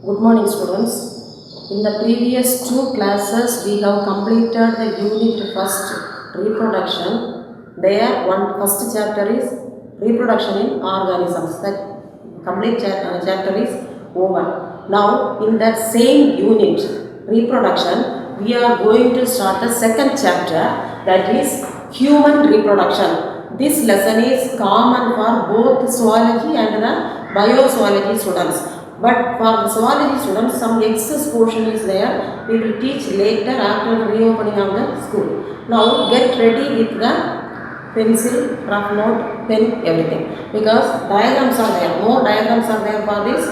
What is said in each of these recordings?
Good morning, students. In the previous two classes, we have completed the unit first, reproduction. There, one first chapter is reproduction in organisms. That complete chapter is over. Now, in that same unit, reproduction, we are going to start the second chapter, that is human reproduction. This lesson is common for both zoology and the biozoology students. But for the zoology students, some excess portion is there. We will teach later after the reopening of the school. Now get ready with the pencil, rough note, pen, everything. Because diagrams are there. More diagrams are there for this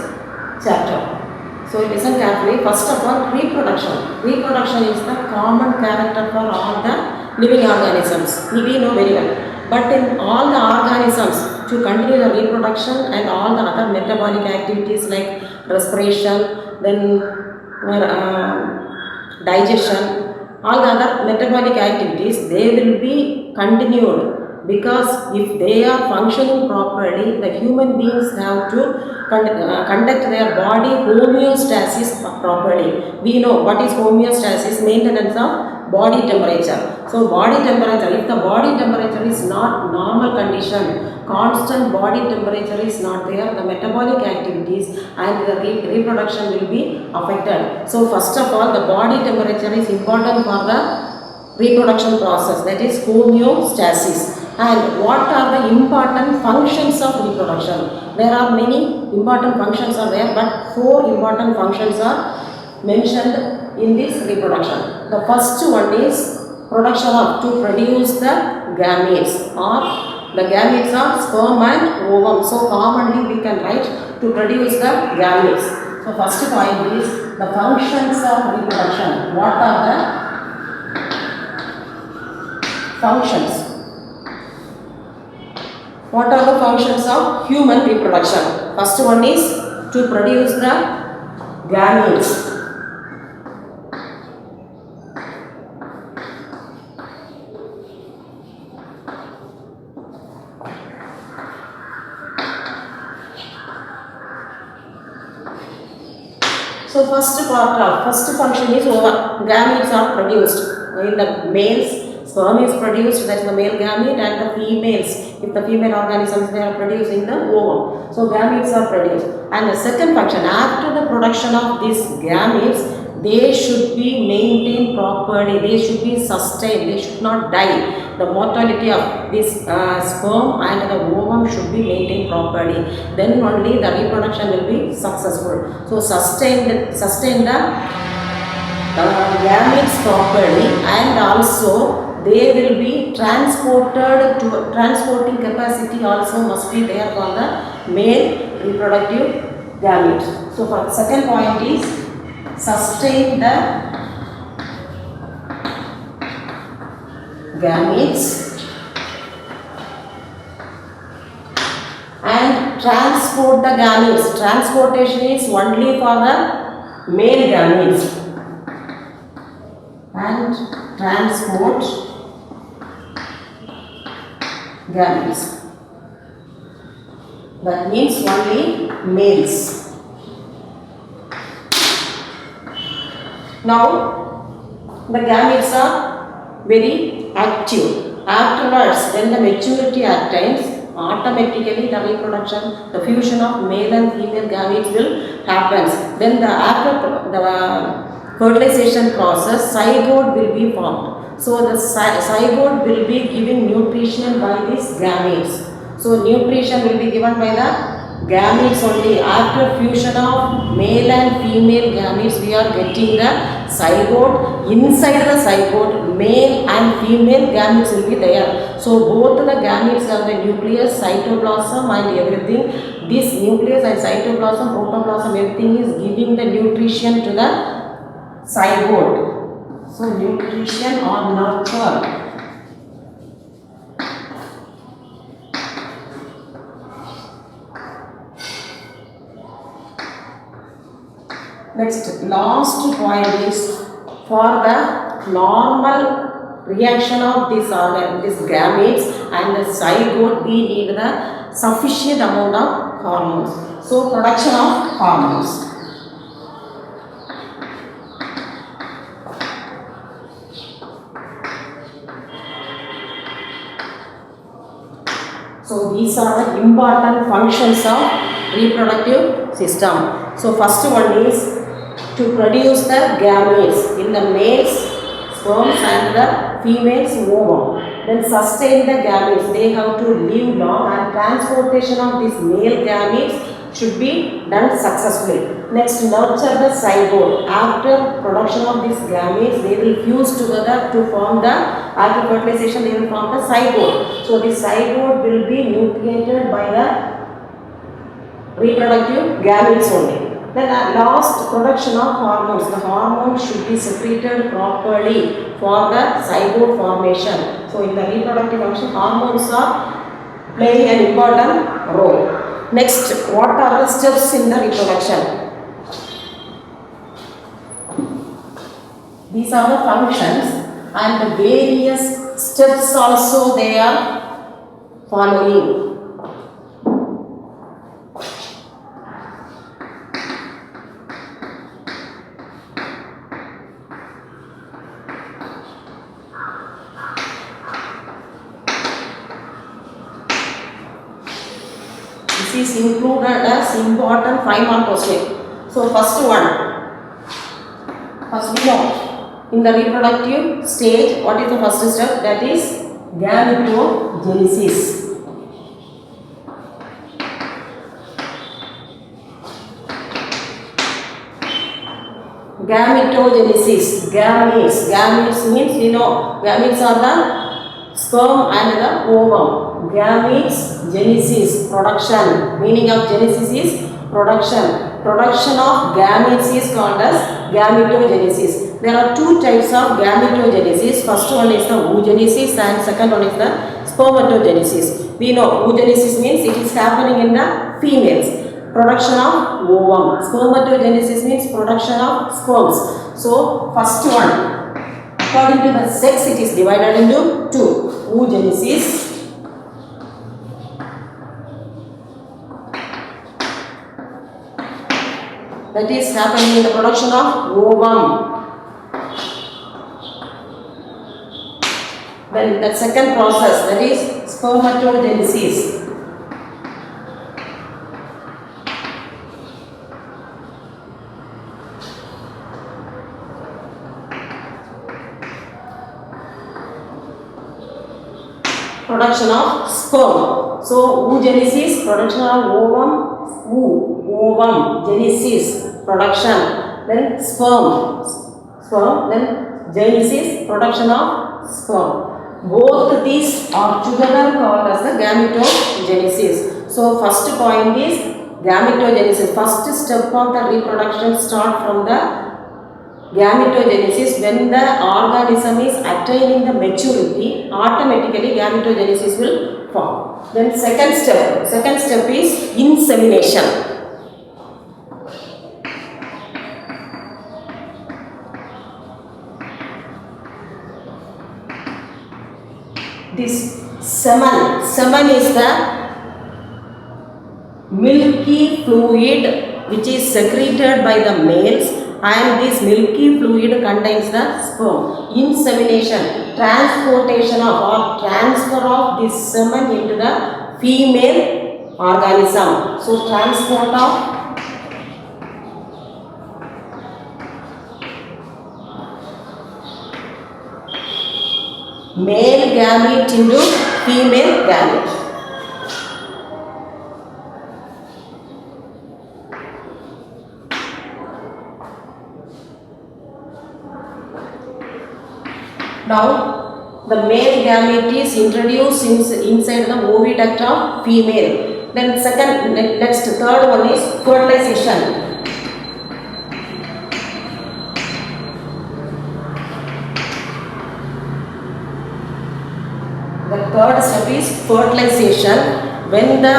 chapter. So listen carefully. First of all, reproduction. Reproduction is the common character for all the living organisms. We know very well. But in all the organisms, to continue the reproduction and all the other metabolic activities like respiration, then digestion, all the other metabolic activities, they will be continued, because if they are functioning properly, the human beings have to conduct their body homeostasis properly. We know what is homeostasis, maintenance of body temperature. So body temperature, if the body temperature is not normal condition, constant body temperature is not there, the metabolic activities and the reproduction will be affected. So first of all, the body temperature is important for the reproduction process, that is homeostasis. And what are the important functions of reproduction? There are many important functions are there, but 4 important functions are mentioned in this reproduction. The first one is production of, to produce the gametes, or the gametes are sperm and ovum. So commonly we can write to produce the gametes. So first point is the functions of reproduction. What are the functions? What are the functions of human reproduction? First one is to produce the gametes. So first function is gametes are produced. In the males, sperm is produced, that is the male gamete, and the females, if the female organisms, they are producing the ovum. So gametes are produced. And the second function, after the production of these gametes, they should be maintained properly, they should be sustained, they should not die. The mortality of this sperm and the ovum should be maintained properly. Then only the reproduction will be successful. So sustain the gametes properly, and also they will be transported to, transporting capacity also must be there for the male reproductive gamete. So for second point is sustain the gametes and transport the gametes. Transportation is only for the male gametes, and transport gametes. That means only males. Now the gametes are very active. Afterwards, when the maturity attains, automatically the reproduction, the fusion of male and female gametes will happen. Then after the fertilization process, zygote will be formed. So the zygote will be giving nutrition by these gametes. So nutrition will be given by the gametes only. After fusion of male and female gametes, we are getting the zygote. Inside the zygote, male and female gametes will be there. So both the gametes have the nucleus, cytoplasm and everything. This nucleus and cytoplasm, protoplasm, everything is giving the nutrition to the zygote. So nutrition or nurture. Next, last point is for the normal reaction of this gametes and the zygote, we need the sufficient amount of hormones. So production of hormones. these are the important functions of reproductive system. So first one is to produce the gametes in the male's sperms and the female's ovum. Then sustain the gametes. They have to live long, and transportation of these male gametes should be done successfully. Next, nurture the zygote. After production of these gametes, they will fuse together to form the, after fertilization, they will form the zygote. So, the zygote will be nucleated by the reproductive gametes only. Then last, production of hormones. The hormones should be secreted properly for the zygote formation. So, in the reproductive function, hormones are playing an important role. Next, what are the steps in the reproduction? These are the functions and the various steps also they are following. This is included as important 5-mark question. So first one, first we know in the reproductive stage, what is the first step? That is gametogenesis. Gametogenesis. Gametes means, you know, gametes are the sperm and the ovum. Gametes, genesis, production. Meaning of genesis is production. Production of gametes is called as gametogenesis. There are two types of gametogenesis. First one is the oogenesis and second one is the spermatogenesis. We know oogenesis means it is happening in the females. Production of ovum. Spermatogenesis means production of sperms. So, first one, according to the sex, it is divided into two. Oogenesis that is happening in the production of ovum. Then the second process, that is spermatogenesis. Production of sperm. So, oogenesis, production of ovum, genesis, production. Then sperm, then genesis, production of sperm. Both these are together called as the gametogenesis. So, first point is gametogenesis. First step of the reproduction start from the gametogenesis. When the organism is attaining the maturity, automatically gametogenesis will form. Then second step is insemination. This semen is the milky fluid which is secreted by the males, and this milky fluid contains the sperm. Insemination, transportation of or transfer of this semen into the female organism. So, transport of male gamete into female gamete. Now, the male gamete is introduced inside the oviduct of female. Then third one is fertilization. The third step is fertilization. When the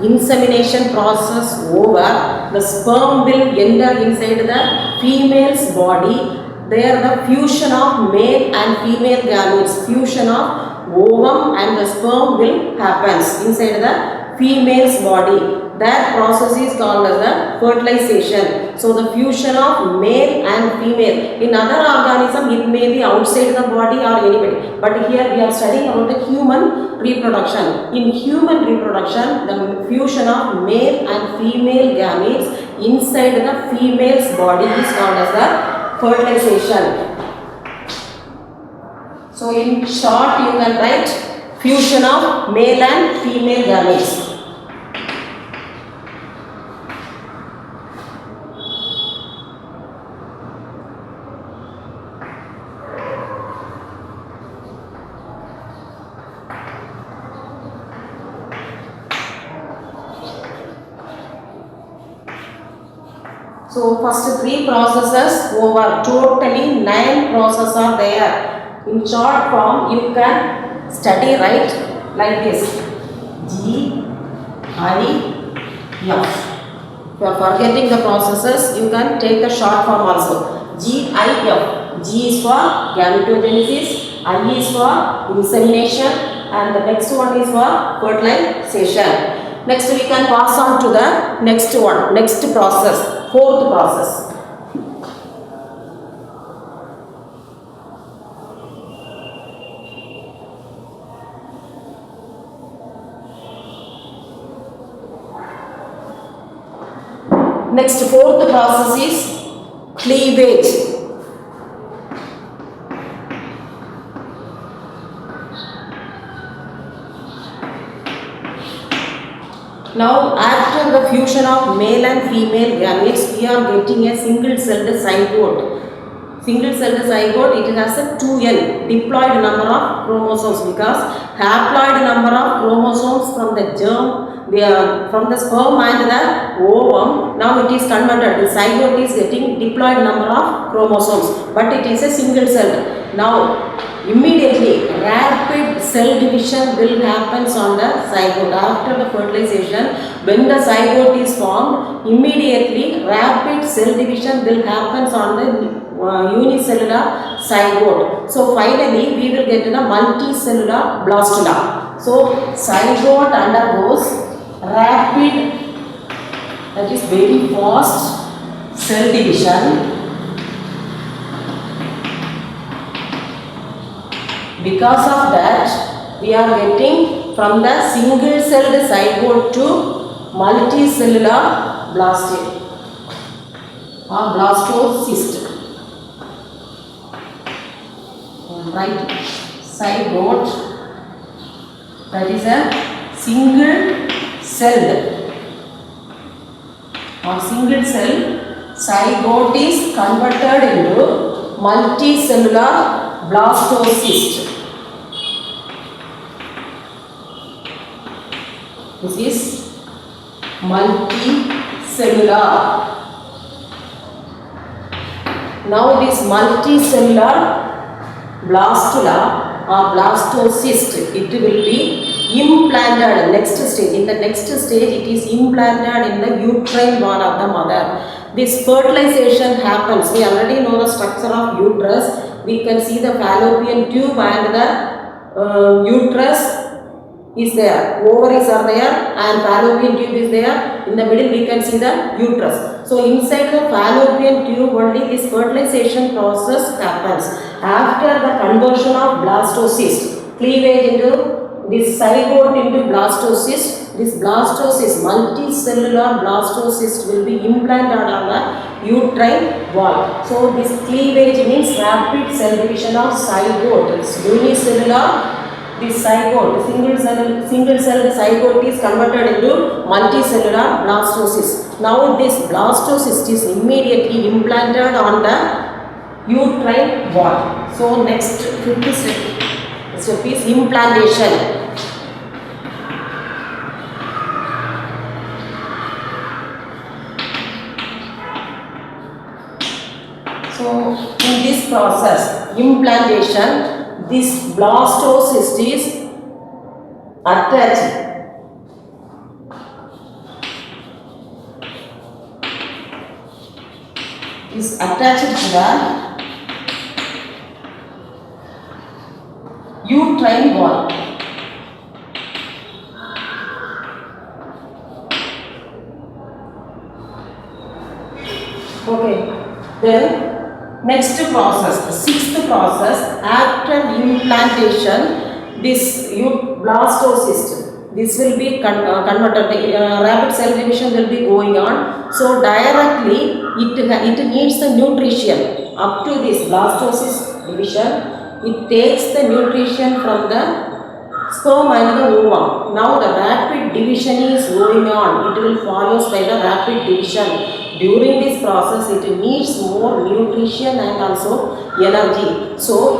insemination process over, the sperm will enter inside the female's body. There the fusion of male and female gametes, fusion of ovum and the sperm will happen inside the female's body. That process is called as the fertilization. So the fusion of male and female. In other organism, it may be outside the body or anybody. But here we are studying about the human reproduction. In human reproduction, the fusion of male and female gametes inside the female's body is called as the fertilization. So in short, you can write fusion of male and female gametes. So first 3 processes over, totally 9 processes are there. In short form, you can study right like this: G, I, F. If you are forgetting the processes, you can take the short form also. G, I, F. G is for gametogenesis, I is for insemination, and the next one is for fertilization. Next we can pass on to the next one, next process, 4th process. Next 4th process is cleavage. Now after the fusion of male and female gametes, we are getting a single-celled zygote. Single-celled zygote, it has a 2n, diploid number of chromosomes, because haploid number of chromosomes from the germ, from the sperm and the ovum, now it is converted. The zygote is getting diploid number of chromosomes, but it is a single-celled. Now immediately rapid cell division will happen on the zygote. After the fertilization, when the zygote is formed, immediately rapid cell division will happen on the unicellular zygote. So finally we will get the multicellular blastula. So zygote undergoes rapid, that is very fast cell division. Because of that, we are getting from the single-celled zygote to multicellular blastula or blastocyst. Right, zygote, that is a single-celled or single-cell zygote is converted into multicellular blastocyst. This is multicellular. Now this multicellular blastula or blastocyst, it will be implanted next stage. In the next stage, it is implanted in the uterine wall of the mother. This fertilization happens. We already know the structure of uterus. We can see the fallopian tube and the uterus is there. Ovaries are there and fallopian tube is there. In the middle we can see the uterus. So inside the fallopian tube only this fertilization process happens. After the conversion of blastocyst, cleavage into this zygote into blastocyst, this blastocyst, multicellular blastocyst will be implanted on the uterine wall. So this cleavage means rapid cell division of zygote. It's unicellular. This zygote, single-celled zygote is converted into multicellular blastocyst. Now this blastocyst is immediately implanted on the uterine wall. So next 5th step is implantation. So in this process, implantation, this blastocyst is attached. Is attached to the uterine wall. Okay. Then next process, the sixth process, after implantation, this blastocyst, this will be converted. The rapid cell division will be going on. So directly it needs the nutrition. Up to this blastocyst division, it takes the nutrition from the sperm and the ovum. Now the rapid division is going on. It will follow by the rapid division. During this process, it needs more nutrition and also energy. So,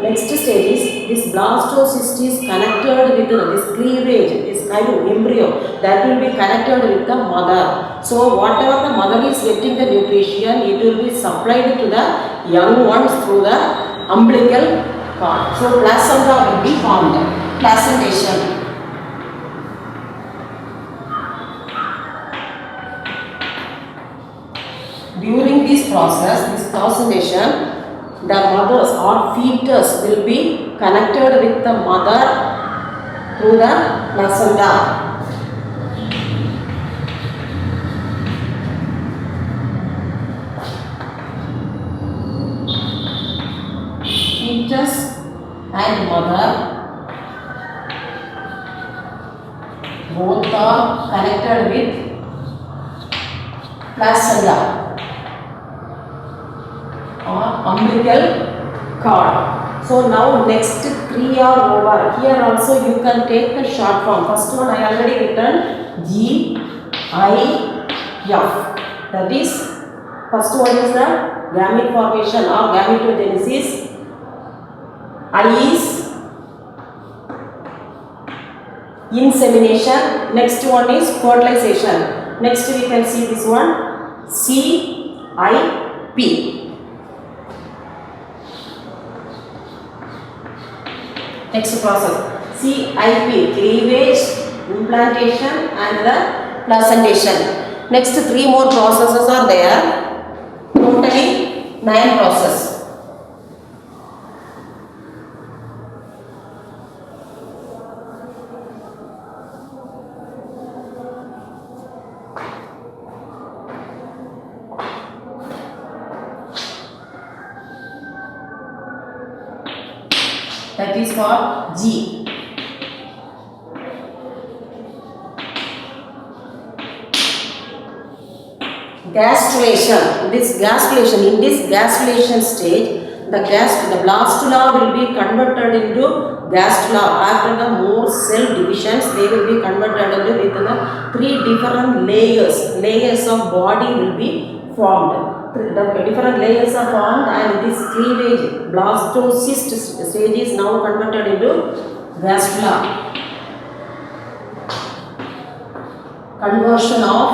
next stage is this blastocyst is connected with this cleavage, this kind of embryo that will be connected with the mother. So, whatever the mother is getting the nutrition, it will be supplied to the young ones through the umbilical cord. So, placenta will be formed. Placentation. During this process, this placentation, the mothers or fetus will be connected with the mother through the placenta. Fetus and mother both are connected with placenta or umbilical cord. So now next three are over. Here also you can take the short form. First one I already written GIF. That is, first one is the gamete formation or gametogenesis. I is insemination. Next one is fertilization. Next we can see this one CIP. Next process CIP, cleavage, implantation and the placentation. Next three more processes are there. Totally 9 processes. That is for G. Gastrulation. In this gastrulation stage, the blastula will be converted into gastrula. After the more cell divisions, they will be converted into with the 3 different layers of body will be formed. The different layers are formed and this cleavage blastocyst stage is now converted into gastrula. Conversion of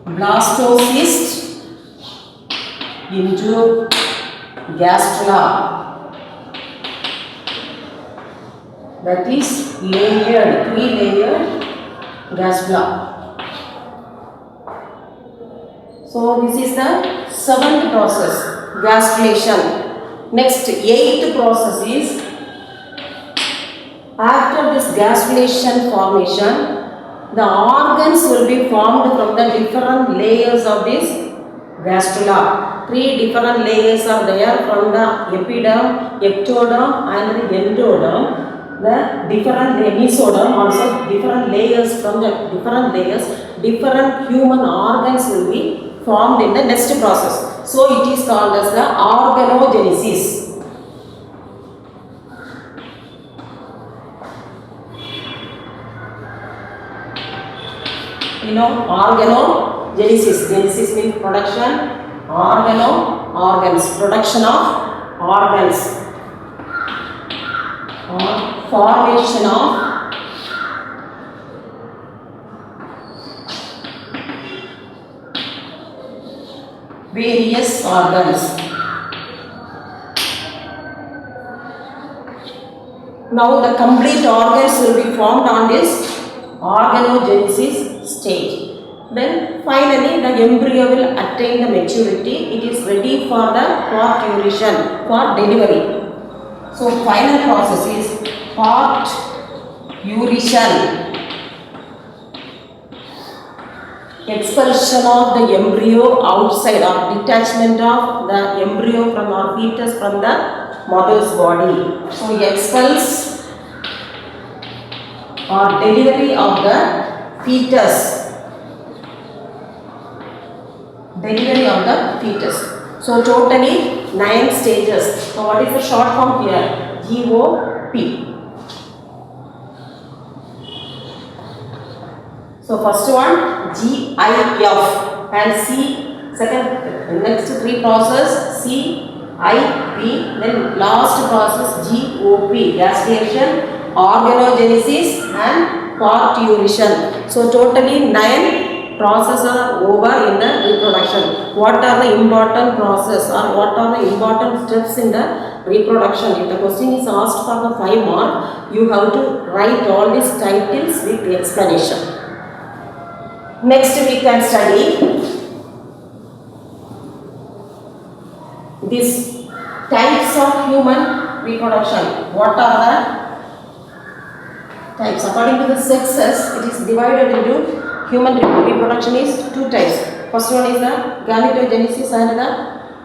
blastocyst into gastrula. That is layered, 3-layered gastrula. So this is the 7th process, gastrulation. Next 8th process is, after this gastrulation formation, the organs will be formed from the different layers of this gastrula. 3 different layers are there from the epiderm, ectoderm and the endoderm. The different mesoderm, also different layers from the different human organs will be formed in the next process. So it is called as the organogenesis. You know, organogenesis. Genesis means production. Organs, production of organs. Or formation of various organs. Now the complete organs will be formed on this organogenesis stage. Then finally the embryo will attain the maturity. It is ready for the parturition, for delivery. So final process is parturition. uretian, expulsion of the embryo outside or detachment of the embryo from our fetus from the mother's body. So expels or delivery of the fetus. Delivery of the fetus. So totally 9 stages. So what is the short form here? GOP. So first one GIF and C, second next 3 process CIP, then last process GOP, gastriation, organogenesis and parturition. So totally 9 processes are over in the reproduction. What are the important process or what are the important steps in the reproduction? If the question is asked for the 5 mark, you have to write all these titles with the explanation. Next we can study these types of human reproduction. What are the types? According to the sexes, it is divided into human reproduction is 2 types. First one is the gametogenesis and the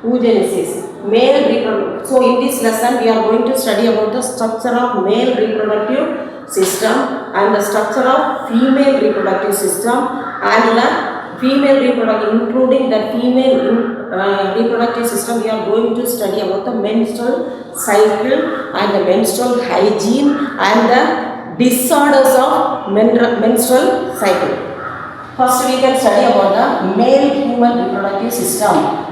oogenesis. Male reproduction. So in this lesson we are going to study about the structure of male reproductive system and the structure of female reproductive system and the female reproductive, including the female reproductive system. We are going to study about the menstrual cycle and the menstrual hygiene and the disorders of menstrual cycle. First we can study about the male human reproductive system.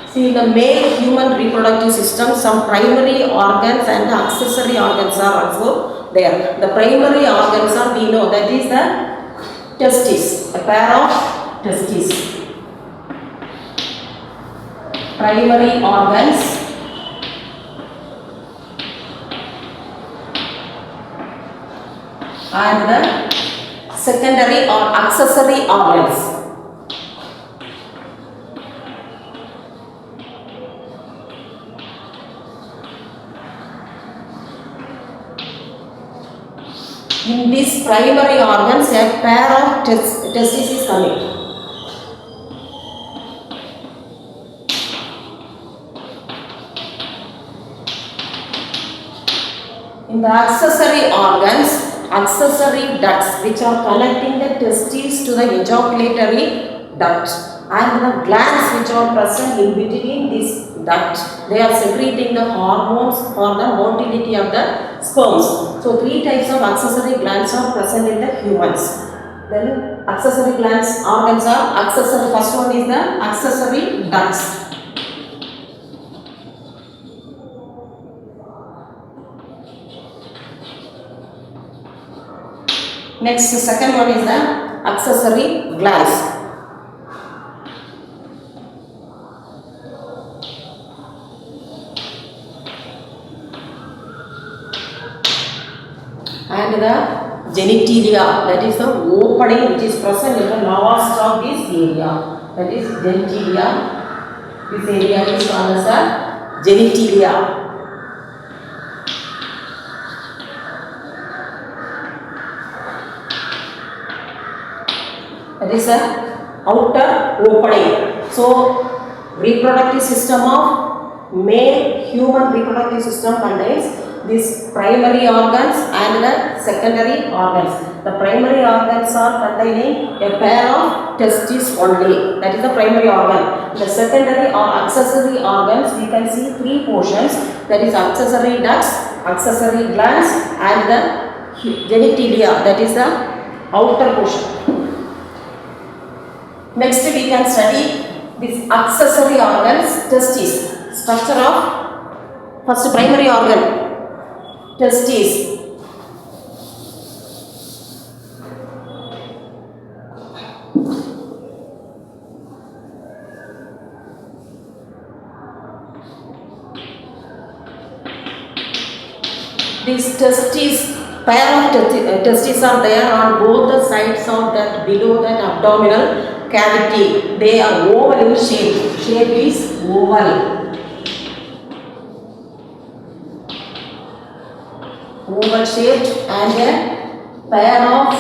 See, the male human reproductive system, some primary organs and the accessory organs are also there. The primary organs are, we know, that is the testes, a pair of testes. Primary organs and the secondary or accessory organs. In these primary organs, a pair of testes is coming. In the accessory organs, accessory ducts which are connecting the testes to the ejaculatory duct and the glands which are present in between this duct, they are secreting the hormones for the motility of the sperms. So 3 types of accessory glands are present in the humans. Then accessory glands organs are accessory. First one is the accessory ducts. Next, the second one is the accessory glands. And the genitalia, that is the opening which is present in the last of this area, that is genitalia. This area is called as the genitalia. That is a outer opening. So reproductive system of male human reproductive system contains these primary organs and the secondary organs. The primary organs are containing a pair of testes only. That is the primary organ. The secondary or accessory organs, we can see 3 portions. That is accessory ducts, accessory glands and the genitalia. That is the outer portion. Next we can study this accessory organs, testes. Structure of first primary organ, testes. These testes, pair of testes are there on both the sides of that below that abdominal cavity. They are oval in shape. Shape is oval. Oval shaped, and a pair of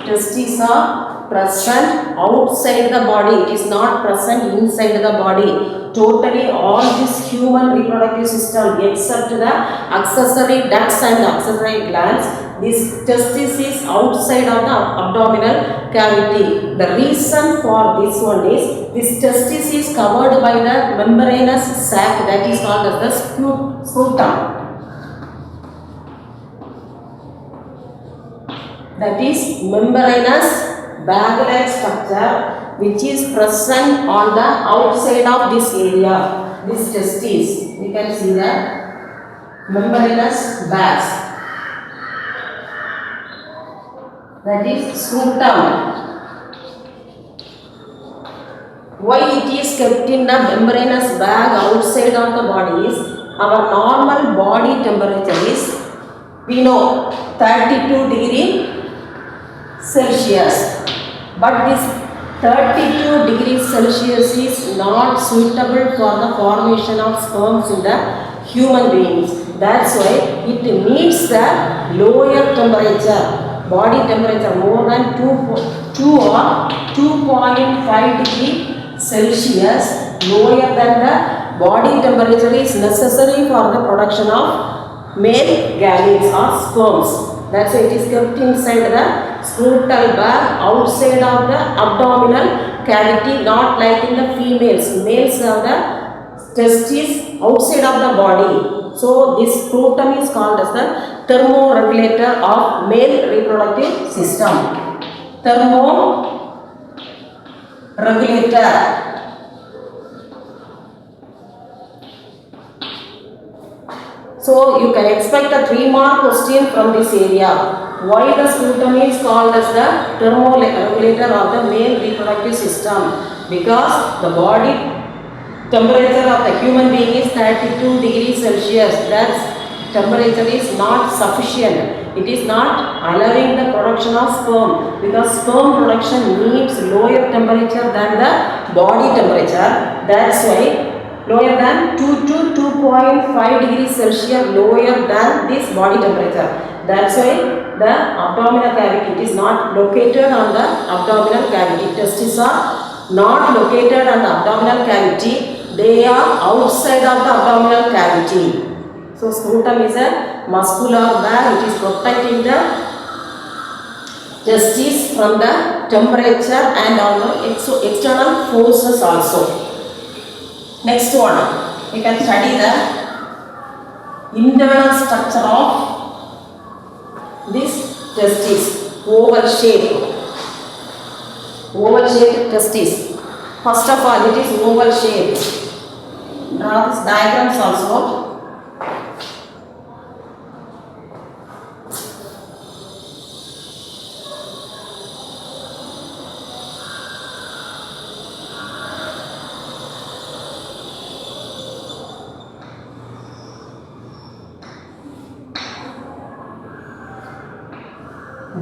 testes are present outside the body. It is not present inside the body. Totally all this human reproductive system except the accessory ducts and the accessory glands, this testis is outside of the abdominal cavity. The reason for this one is this testis is covered by the membranous sac that is called as the scrotum. That is membranous bag-like structure which is present on the outside of this area, this testis. You can see that membranous bags. That is scrotum. Why it is kept in the membranous bag outside of the body is our normal body temperature is, we know, 32 degree Celsius. But this 32 degrees Celsius is not suitable for the formation of sperms in the human beings. That's why it needs the lower temperature, body temperature more than 2 or 2.5 degree Celsius lower than the body temperature is necessary for the production of male gametes or sperms. That's why it is kept inside the scrotal bag outside of the abdominal cavity, not like in the females. Males have the testes outside of the body. So this scrotum is called as the thermoregulator of male reproductive system. Thermoregulator. So you can expect a 3-mark question from this area. Why the scrotum is called as the thermoregulator of the male reproductive system? Because the body temperature of the human being is 32 degrees Celsius. That temperature is not sufficient. It is not allowing the production of sperm, because sperm production needs lower temperature than the body temperature. That's why lower than 2 to 2.5 degrees Celsius lower than this body temperature. That's why the abdominal cavity, it is not located on the abdominal cavity. Testes are not located on the abdominal cavity. They are outside of the abdominal cavity. So scrotum is a muscular bag. It is protecting the testes from the temperature and also external forces also. Next one, we can study the internal structure of this testis. Oval shaped testis. First of all, it is oval shaped. Draw these diagrams also.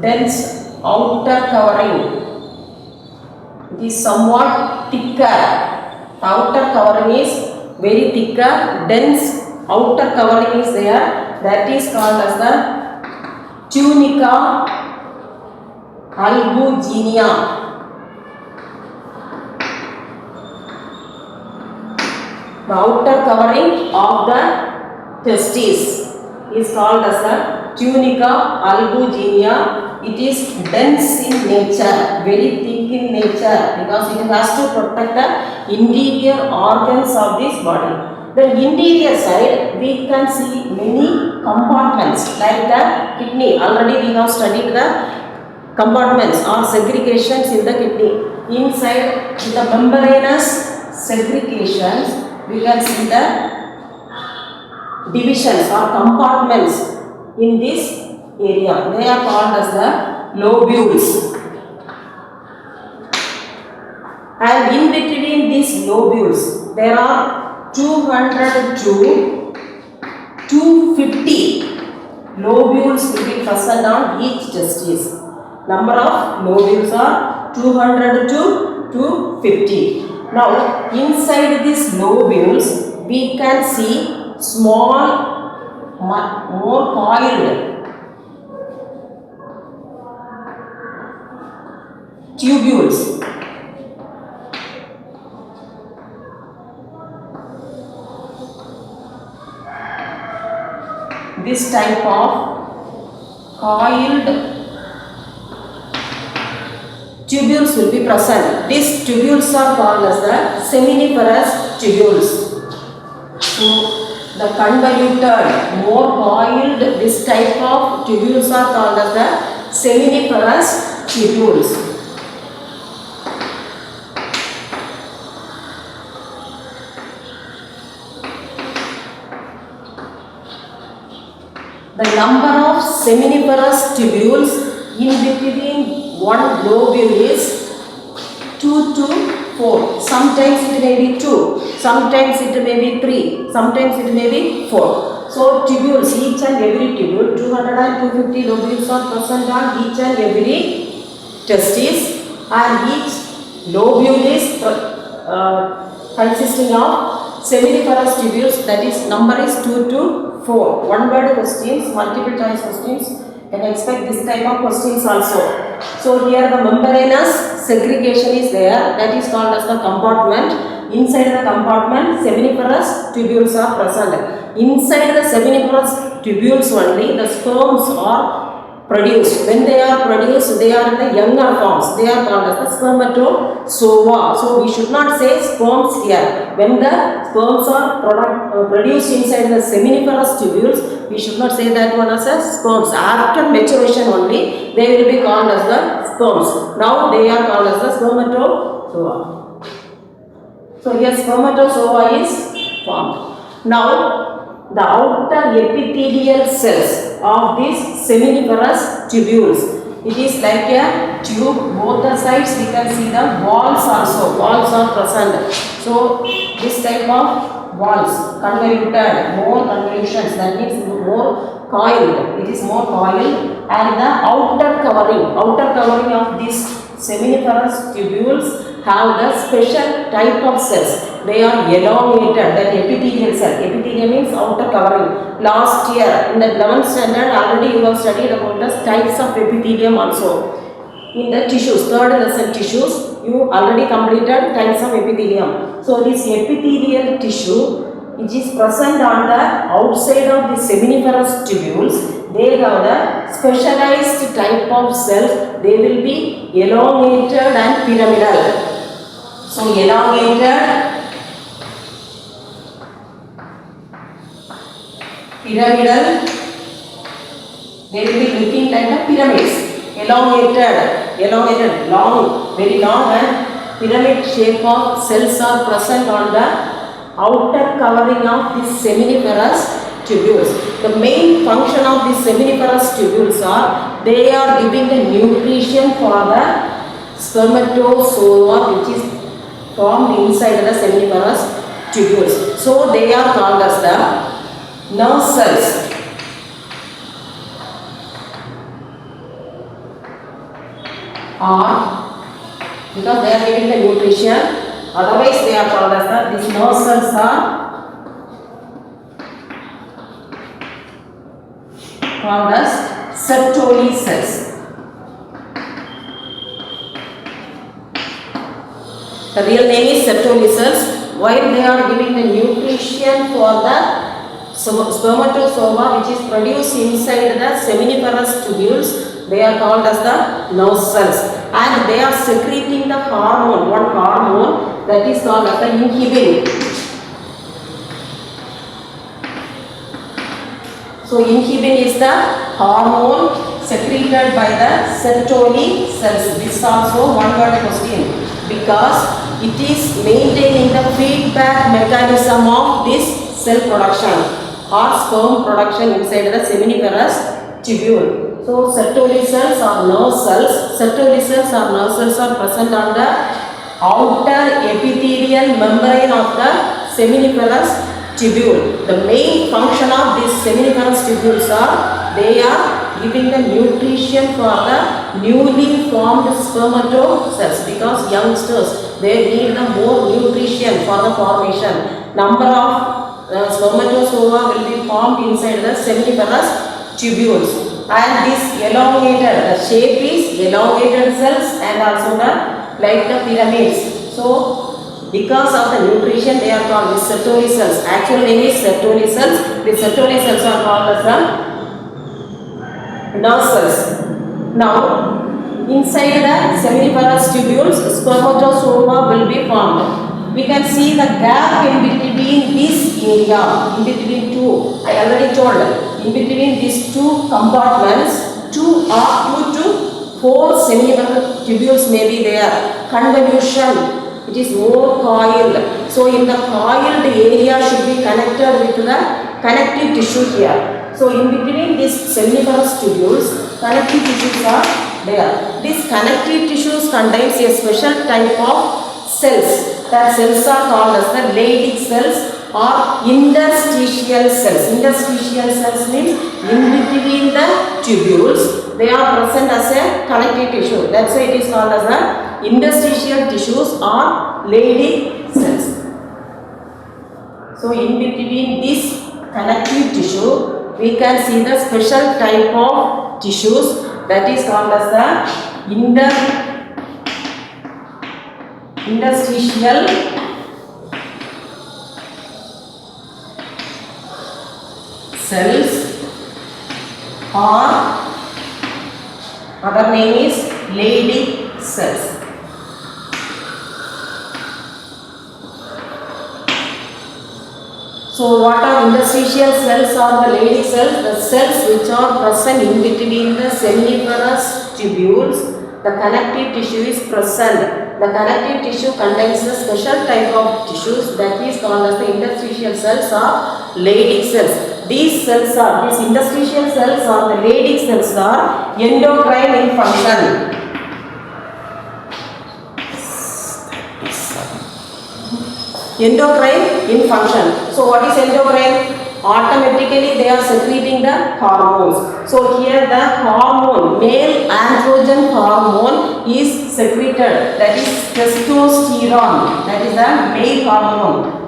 Dense outer covering. It is somewhat thicker. The outer covering is very thicker. Dense outer covering is there. That is called as the tunica albuginea. The outer covering of the testis is called as the tunica albuginea. It is dense in nature, very thick in nature, because it has to protect the interior organs of this body. The interior side, we can see many compartments like the kidney. Already we have studied the compartments or segregations in the kidney. Inside the membranous segregations, we can see the divisions or compartments in this area. They are called as the lobules. And in between these lobules, there are 200 to 250 lobules will be present on each testis. Number of lobules are 200 to 250. Now, inside these lobules, we can see small, more coiled tubules. This type of coiled tubules will be present. These tubules are called as the seminiferous tubules. So, the convoluted, more coiled, this type of tubules are called as the seminiferous tubules. The number of seminiferous tubules in between one lobule is 2 to 4. Sometimes it may be 2, sometimes it may be 3, sometimes it may be 4. So tubules, each and every tubule, 200 and 250 lobules are present on each and every testis, and each lobule is consisting of seminiferous tubules, that is number is 2 to 4. One word questions, multiple choice questions, can expect this type of questions also. So here the membranous segregation is there, that is called as the compartment. Inside the compartment, seminiferous tubules are present. Inside the seminiferous tubules only, the sperms are produced. When they are produced, they are in the younger forms. They are called as the spermatozoa. So we should not say sperms here. When the sperms are produced inside the seminiferous tubules, we should not say that one as a sperms. After maturation only, they will be called as the sperms. Now they are called as the spermatozoa. So here spermatozoa is formed. Now the outer epithelial cells of these seminiferous tubules, it is like a tube. Both the sides we can see the walls also. Walls are present. So this type of walls, convoluted, more convolutions, that means more coiled. It is more coiled, and the outer covering of these seminiferous tubules have the special type of cells. They are elongated, that epithelial cell. Epithelium means outer covering. Last year in the 11th standard already you have studied about the types of epithelium also. In the tissues, third lesson tissues, you already completed types of epithelium. So this epithelial tissue, which is present on the outside of the seminiferous tubules, they have the specialized type of cells. They will be elongated and pyramidal. So elongated, pyramidal, they will be looking like the pyramids. Elongated, long, very long, and pyramid shape of cells are present on the outer covering of these seminiferous tubules. The main function of these seminiferous tubules are, they are giving the nutrition for the spermatozoa, which is formed inside the seminiferous tubules. So they are called as the nerve cells. Or because they are giving the nutrition, otherwise they are called as the, these nerve cells are called as Sertoli cells. The real name is Sertoli cells. While they are giving the nutrition for the spermatozoa, which is produced inside the seminiferous tubules, they are called as the nerve cells, and they are secreting the hormone, one hormone that is called as the inhibin. So inhibin is the hormone secreted by the Sertoli cells. This is also one word question, because it is maintaining the feedback mechanism of this cell production or sperm production inside the seminiferous tubule. So Sertoli cells or nerve cells. Sertoli cells or nerve cells are present on the outer epithelial membrane of the seminiferous tubule. The main function of these seminiferous tubules are they are giving the nutrition for the newly formed spermatocells, because youngsters, they need the more nutrition for the formation. Number of spermatozoa will be formed inside the seminiferous tubules, and this elongated, the shape is elongated cells and also the like the pyramids. So because of the nutrition, they are called the Sertoli cells. Actual name is Sertoli cells. The Sertoli cells are called as the nerve cells. Now, inside the seminiferous tubules, spermatozoa will be formed. We can see the gap in between this area, in between two. I already told. In between these two compartments, 2 to 4 seminiferous tubules may be there. Convolution. It is more coiled. So in the coiled area should be connected with the connective tissue here. So in between these seminiferous tubules, connective tissues are there. These connective tissues contains a special type of cells. That cells are called as the Leydig cells or interstitial cells. Interstitial cells means in between the tubules, they are present as a connective tissue. That's why it is called as the interstitial tissues or Leydig cells. So in between this connective tissue, we can see the special type of tissues that is called as the interstitial cells, or other name is Leydig cells. So what are interstitial cells or the Leydig cells? The cells which are present in between the seminiferous tubules. The connective tissue is present. The connective tissue contains a special type of tissues that is called as the interstitial cells or Leydig cells. These cells are, these interstitial cells or the Leydig cells are endocrine in function. Endocrine in function. So what is endocrine? Automatically they are secreting the hormones. So here the hormone, male androgen hormone is secreted. That is testosterone. That is the male hormone.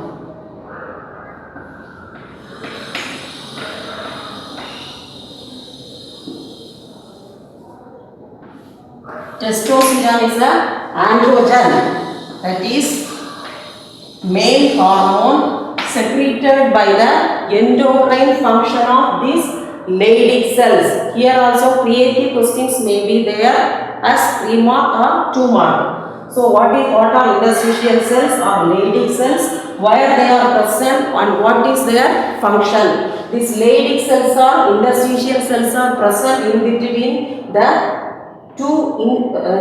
Testosterone is the androgen. That is male hormone secreted by the endocrine function of these Leydig cells. Here also creative questions may be there as 3 mark or 2 mark. So what are interstitial cells or Leydig cells? Where they are present and what is their function? These Leydig cells or interstitial cells are present in between the two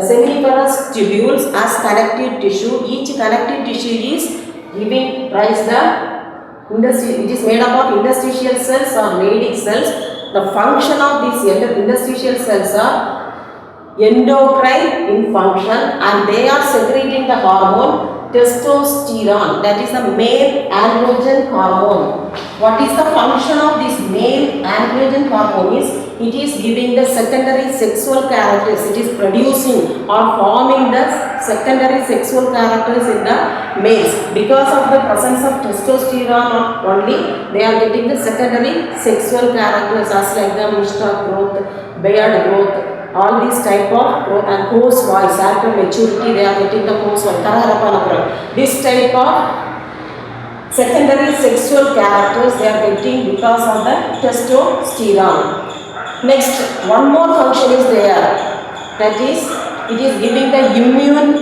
seminiferous tubules as connective tissue. Each connective tissue is giving rise it is made up of interstitial cells or Leydig cells. The function of these interstitial cells are endocrine in function and they are secreting the hormone testosterone, that is the male androgen hormone. What is the function of this male androgen hormone is it is giving the secondary sexual characters. It is producing or forming the secondary sexual characters in the males. Because of the presence of testosterone only, they are getting the secondary sexual characters as like the moustache growth, beard growth, all these type of growth and coarse voice. After maturity, they are getting the coarse voice. This type of secondary sexual characters they are getting because of the testosterone. Next, one more function is there. That is, it is giving the immune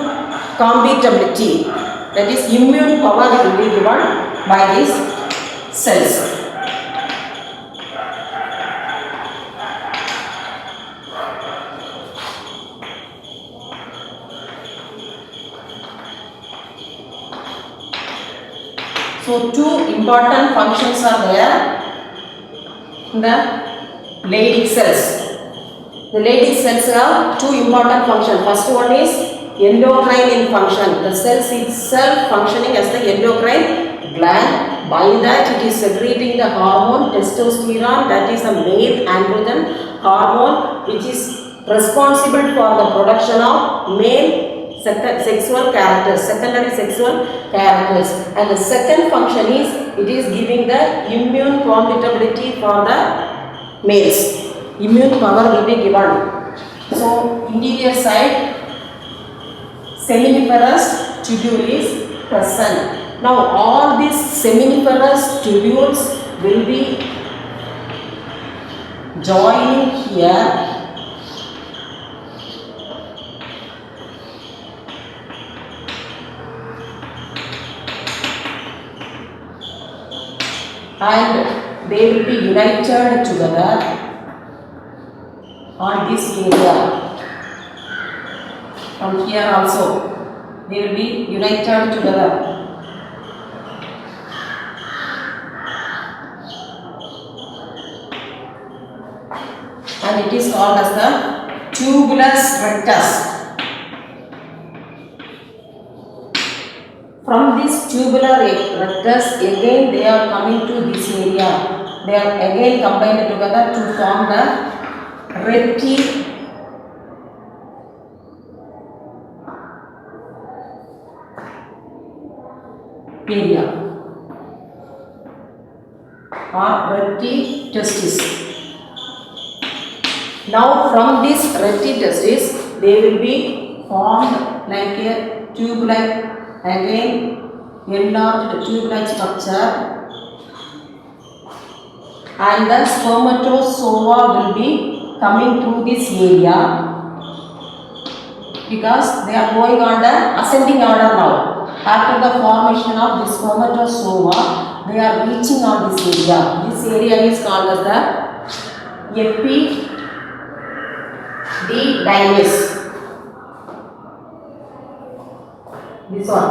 compatibility. That is, immune power will be given by these cells. So, 2 important functions are there in the Leydig cells. The Leydig cells have 2 important functions. First one is endocrine in function. The cells itself functioning as the endocrine gland. By that it is secreting the hormone testosterone, that is a male androgen hormone which is responsible for the production of male sexual characters, secondary sexual characters. And the second function is it is giving the immune compatibility for the males. Immune power will be given. So interior side seminiferous tubule is present. Now all these seminiferous tubules will be joining here. And they will be united together on this area. From here also they will be united together. And it is called as the tubulus rectus. From this tubular rectus again they are coming to this area. They are again combined together to form the retiperia or retitestis. Now from this retitestis they will be formed like a tube-like, again enlarged tube-like structure, and the spermatozoa will be coming through this area because they are going on the ascending order now. After the formation of the spermatozoa, they are reaching on this area. This area is called as the epididymis. This one,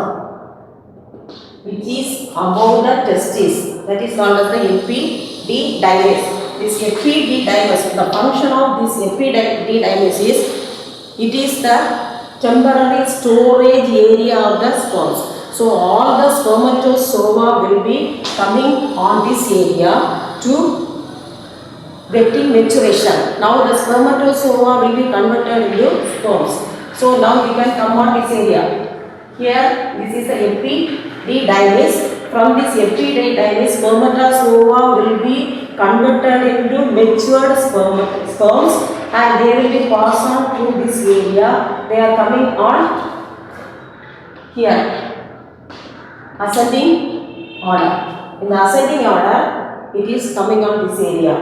which is above the testis, that is called as the epididymis. This epididymis, the function of this epididymis is, it is the temporary storage area of the sperms. So all the spermatozoa will be coming on this area to getting maturation. Now the spermatozoa will be converted into sperms. So now we can come on this area. Here this is the epididymis. From this epididymis, spermatozoa will be converted into matured sperms, and they will be passed on through this area. They are coming on here, ascending order. In the ascending order, it is coming on this area.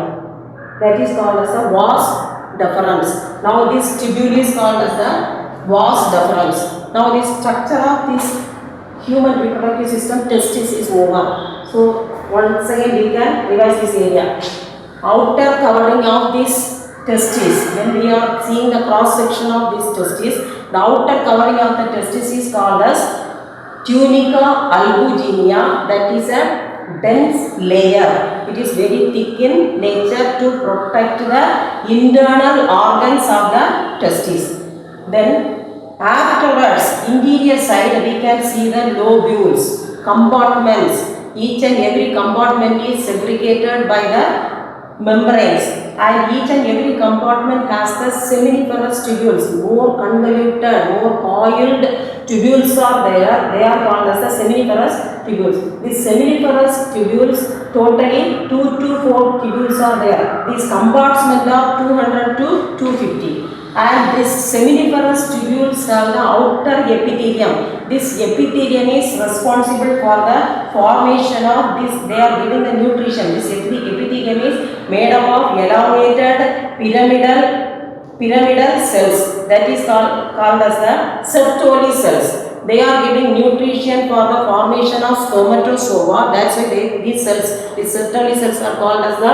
That is called as the vas deferens. Now this tubule is called as the vas deferens. Now the structure of this human reproductive system, testis, is over. So once again we can revise this area. Outer covering of this testis, when we are seeing the cross section of this testis, the outer covering of the testis is called as tunica albuginea. That is a dense layer. It is very thick in nature to protect the internal organs of the testis. Then afterwards, interior side, we can see the lobules, compartments. Each and every compartment is segregated by the membranes, and each and every compartment has the seminiferous tubules. More convoluted, more coiled tubules are there. They are called as the seminiferous tubules. These seminiferous tubules, totally 2 to 4 tubules are there. These compartments are 200 to 250. And this seminiferous tubules have the outer epithelium. This epithelium is responsible for the formation of this. They are giving the nutrition. This epithelium is made up of elongated pyramidal cells. That is called as the Sertoli cells. They are giving nutrition for the formation of spermatozoa. That's why these cells, these Sertoli cells, are called as the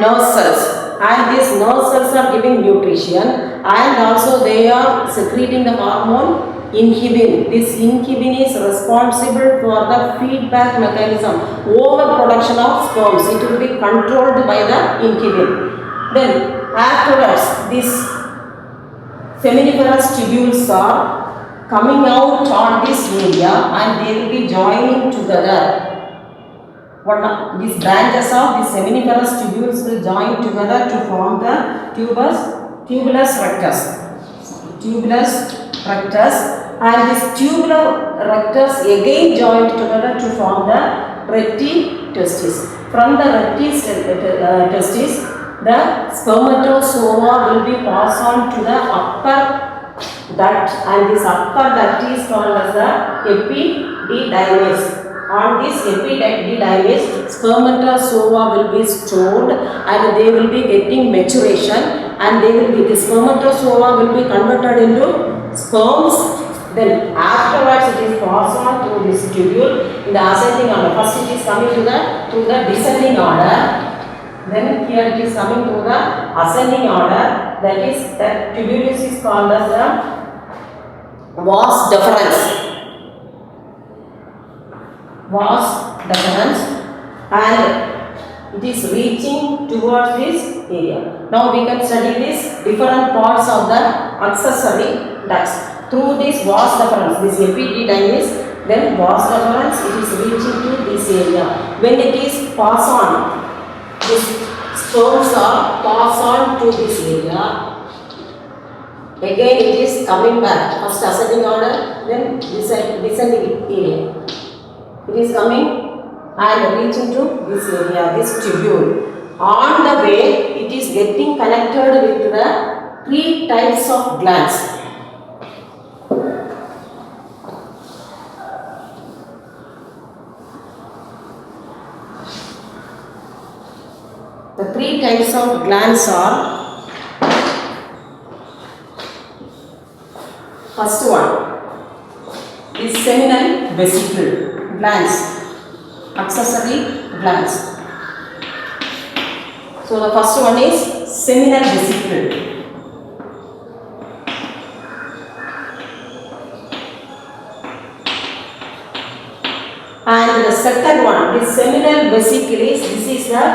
nerve cells. And these nerve cells are giving nutrition, and also they are secreting the hormone inhibin. This inhibin is responsible for the feedback mechanism, overproduction of sperms. It will be controlled by the inhibin. Then afterwards, these seminiferous tubules are coming out on this area and they will be joining together. These branches of these seminiferous tubules will join together to form the tubulus rectus. Tubulus rectus, and this tubular rectus again joined together to form the recti testis. From the recti testis, the spermatozoa will be passed on to the upper duct, and this upper duct is called as the epididymis. On this epididymis, spermatozoa will be stored and they will be getting maturation, and the spermatozoa will be converted into sperms. Then afterwards it is passed on through this tubule in the ascending order. First it is coming to the descending order. Then here it is coming to the ascending order. That tubulus is called as the vas deferens. Vas deferens, and it is reaching towards this area. Now we can study this different parts of the accessory ducts. Through this vas deferens, this epididymis, then vas deferens, it is reaching to this area. When it is passed on, these stones are passed on to this area. Again it is coming back. First ascending order, then descending area. It is coming and reaching to this area, this tubule. On the way, it is getting connected with the 3 types of glands. The 3 types of glands are: first one is seminal vesicle glands, accessory glands. So the first one is seminal vesicle. And the second one, the seminal vesicle this is the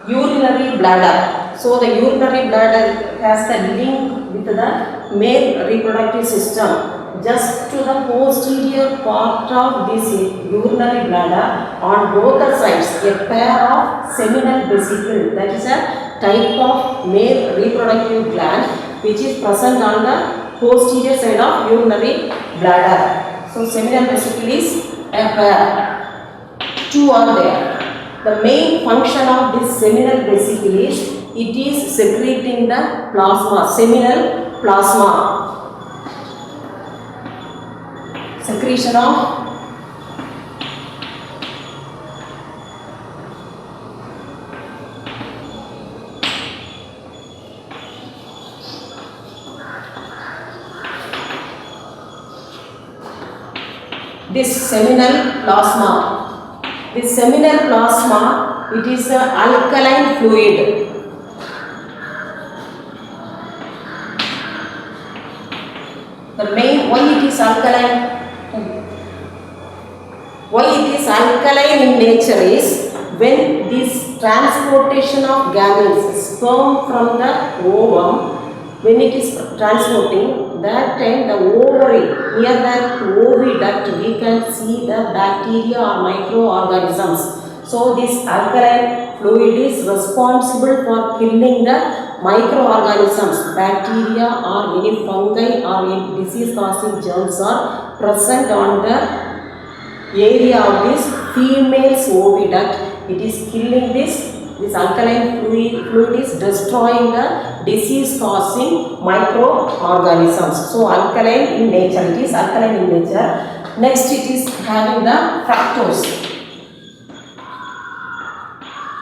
urinary bladder. So the urinary bladder has the link with the male reproductive system. Just to the posterior part of this urinary bladder, on both the sides, a pair of seminal vesicle, that is a type of male reproductive gland which is present on the posterior side of urinary bladder. So seminal vesicle is a pair. 2 are there. The main function of this seminal vesicle is it is secreting the plasma, seminal plasma. Secretion of this seminal plasma. This seminal plasma, it is an alkaline fluid. The main, why it is alkaline? Why it is alkaline in nature is when this transportation of gametes, sperm from the ovum, when it is transporting, that time the ovary, near that oviduct, we can see the bacteria or microorganisms. So this alkaline fluid is responsible for killing the microorganisms, bacteria or any fungi or any disease causing germs are present on the area of this female's oviduct. It is killing this alkaline fluid is destroying the disease causing microorganisms. So alkaline in nature, it is alkaline in nature. Next it is having the fructose.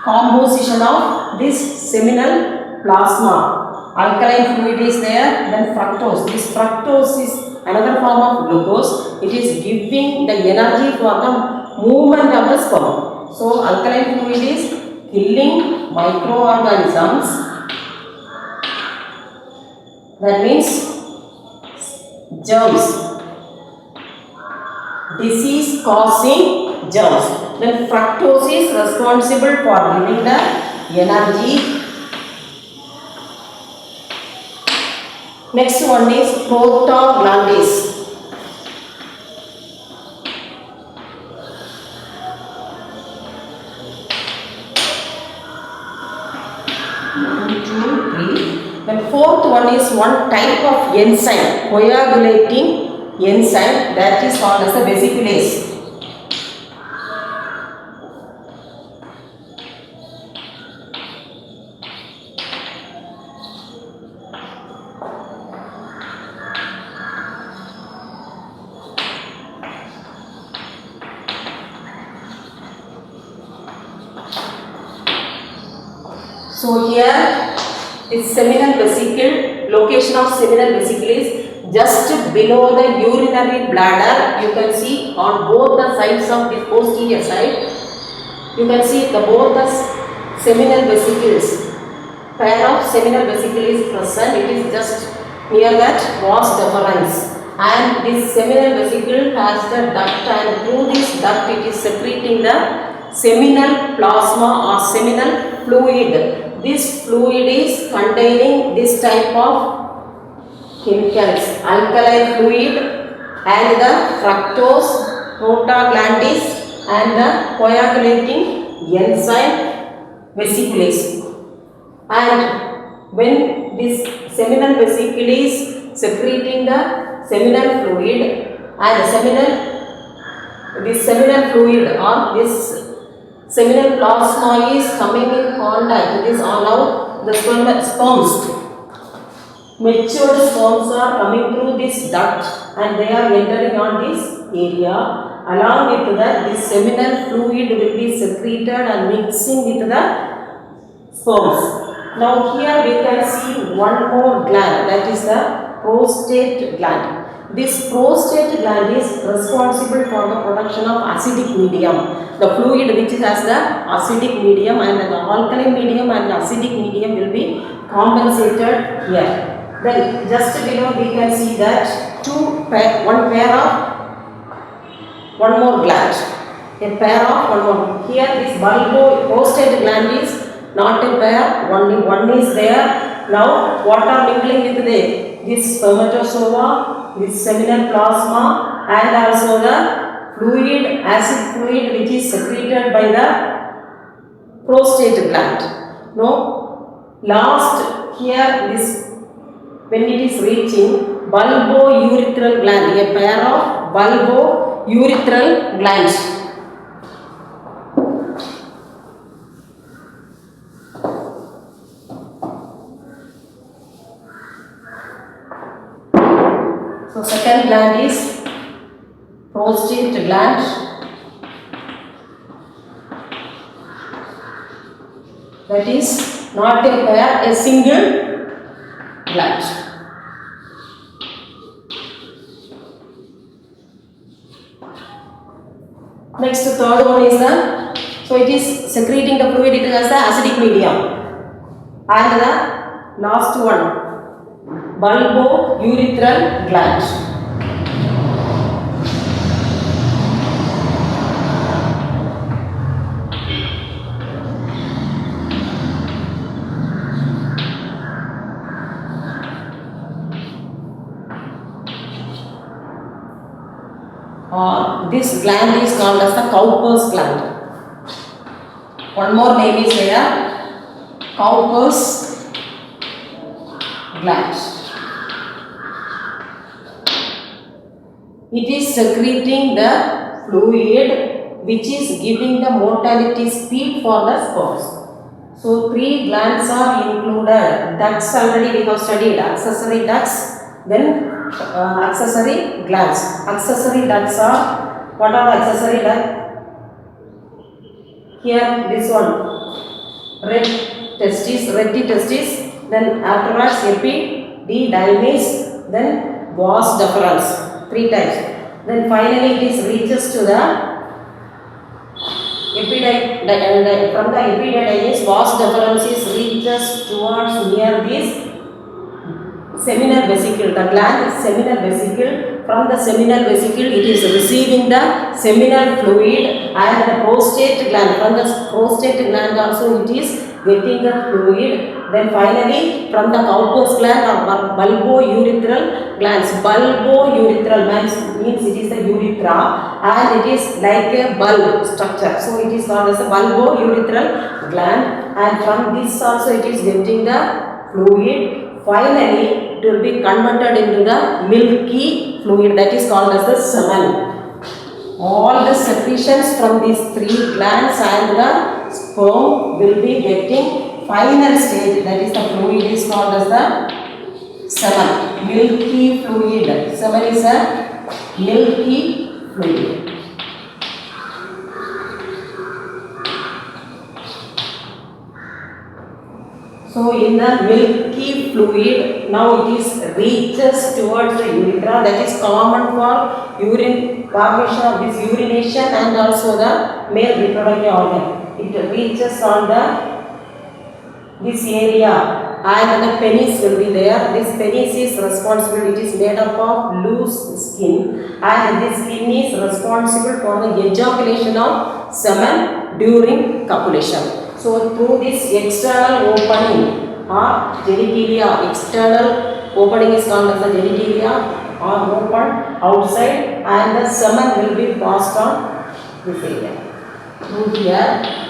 Composition of this seminal plasma. Alkaline fluid is there, then fructose. This fructose is another form of glucose. It is giving the energy for the movement of the sperm. So alkaline fluid is killing microorganisms. That means germs, disease causing germs. Then fructose is responsible for giving the energy. Next one is prostaglandins. 1, 2, 3. Then fourth one is one type of enzyme, coagulating enzyme, that is called as a vesiculase. So here this seminal vesicle, location of seminal vesicle is just below the urinary bladder. You can see on both the sides of the posterior side, you can see both the seminal vesicles, pair of seminal vesicle is present. It is just near that vas deferens, and this seminal vesicle has the duct, and through this duct it is secreting the seminal plasma or seminal fluid. This fluid is containing this type of chemicals, alkaline fluid and the fructose, prostaglandins and the coagulating enzyme vesiculase. And when this seminal vesicle is secreting the seminal fluid, and this seminal fluid or this seminal plasma is coming in contact. This are now the sperms. Matured sperms are coming through this duct and they are entering on this area. Along with that, this seminal fluid will be secreted and mixing with the sperms. Now here we can see one more gland, that is the prostate gland. This prostate gland is responsible for the production of acidic medium. The fluid which has the acidic medium and the alkaline medium and the acidic medium will be compensated here. Then just below we can see that one more gland. A pair of one more. Here this prostate gland is not a pair, only one is there. Now what are mingling with this spermatozoa, this seminal plasma and also the fluid, acid fluid which is secreted by the prostate gland. Now last here this, when it is reaching bulbourethral gland, a pair of bulbourethral glands. So second gland is prostate gland, that is not a pair, a single gland. Next third one is so it is secreting the fluid, it has the acidic medium. And the last one, bulbourethral gland. This gland is called as the Cowper's gland. One more name is there, Cowper's gland. It is secreting the fluid which is giving the motility speed for the sperms. So 3 glands are included. Ducts already we have studied, accessory ducts, then accessory glands. Accessory ducts are, what are accessory ducts? Here this one, red testis, then afterwards epididymis, then vas deferens, 3 types. Then finally it is reaches to the from the epididymis, vas deferens is reaches towards near this seminal vesicle. The gland is seminal vesicle. From the seminal vesicle it is receiving the seminal fluid, and the prostate gland, from the prostate gland also it is getting the fluid. Then finally from the Cowper's gland or bulbourethral glands. Bulbourethral means it is the urethra and it is like a bulb structure. So it is called as a bulbourethral gland, and from this also it is getting the fluid. Finally it will be converted into the milky fluid, that is called as the semen. All the secretions from these three glands and the sperm will be getting final stage, that is the fluid is called as the semen, milky fluid. Semen is a milky fluid. So in the milky fluid, now it is reaches towards the urethra, that is common for urine formation of this urination and also the male reproductive organ. It reaches on this area and the penis will be there. This penis is responsible, it is made up of loose skin, and this skin is responsible for the ejaculation of semen during copulation. So through this external opening or genitalia, external opening is called as the genitalia or open outside, and the semen will be passed on this area. Through here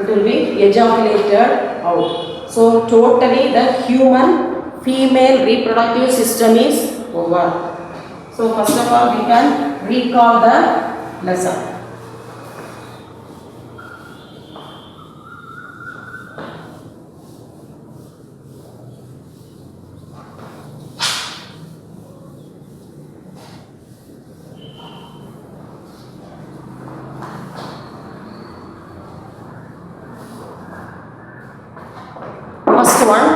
it will be ejaculated out. So totally the human female reproductive system is over. So first of all we can recall the lesson. First one,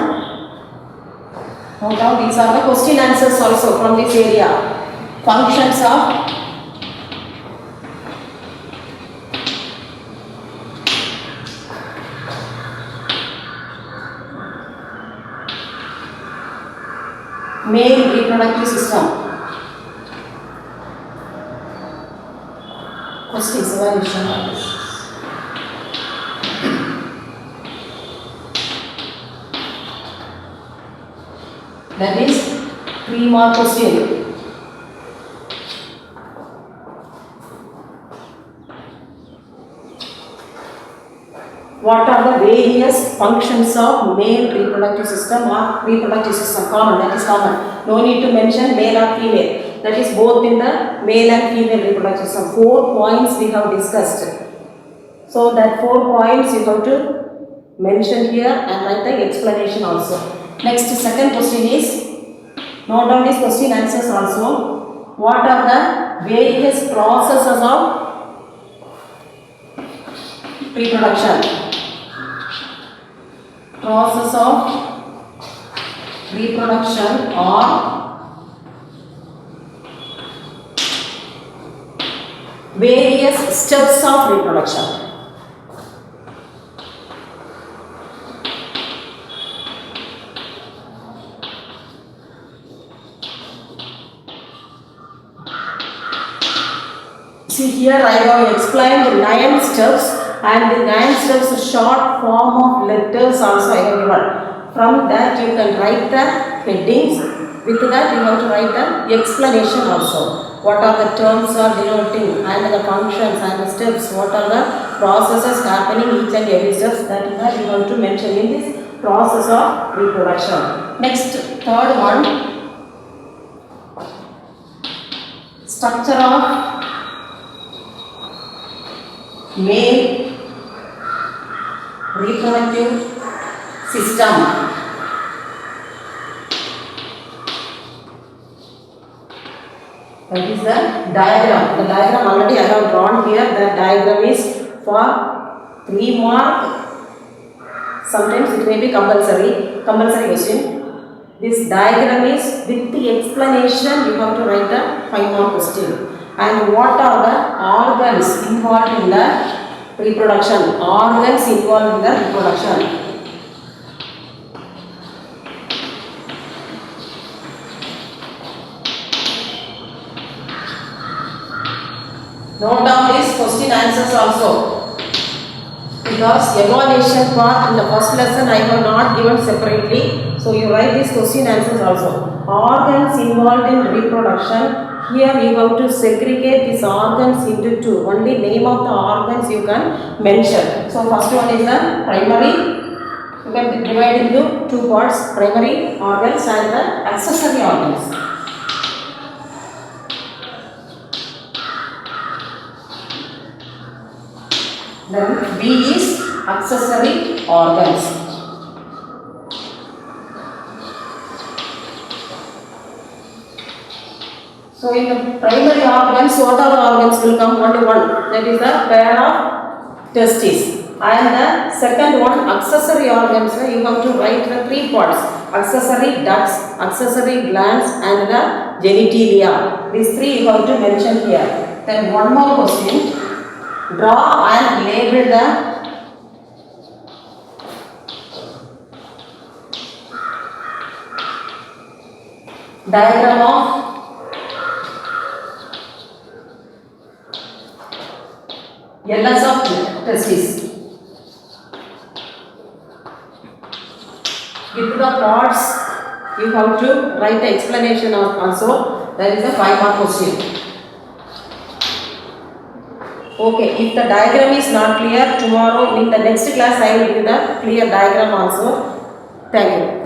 note down, these are the question answers also from this area. Functions of male reproductive system. Questions, evaluation. That is 3 mark question. What are the various functions of male reproductive system or reproductive system? Common, that is common. No need to mention male or female. That is both in the male and female reproductive system. 4 points we have discussed. So that 4 points you have to mention here and write the explanation also. Next, second question is, note down these question answers also. What are the various processes of reproduction? Process of reproduction or various steps of reproduction. See here I have explained the 9 steps, and the 9 steps is short form of letters also I have given. From that you can write the headings. With that you have to write the explanation also. What are the terms are denoting and the functions and the steps. What are the processes happening each and every steps, that you have to mention in this process of reproduction. Next, third one, structure of male reproductive system. That is the diagram. The diagram already I have drawn here. The diagram is for 3 mark. Sometimes it may be compulsory question. This diagram is with the explanation. You have to write the 5 mark question. And what are the organs involved in the reproduction? Organs involved in the reproduction. Note down these question answers also. because evaluation part in the first lesson I have not given separately. So you write these question answers also. Organs involved in reproduction. Here you have to segregate these organs into two. Only name of the organs you can mention. So first one is the primary. You can divide into two parts, primary organs and the accessory organs. Then B is accessory organs. So in the primary organs, what are the organs will come? Only one. That is the pair of testes. And the second one, accessory organs, you have to write the three parts. Accessory ducts, accessory glands and the genitalia. These three you have to mention here. Then one more question. Draw and label the diagram of LS of testes. With the parts, you have to write the explanation of also. That is a 5-mark question. Okay, if the diagram is not clear, tomorrow in the next class I will give the clear diagram also. Thank you.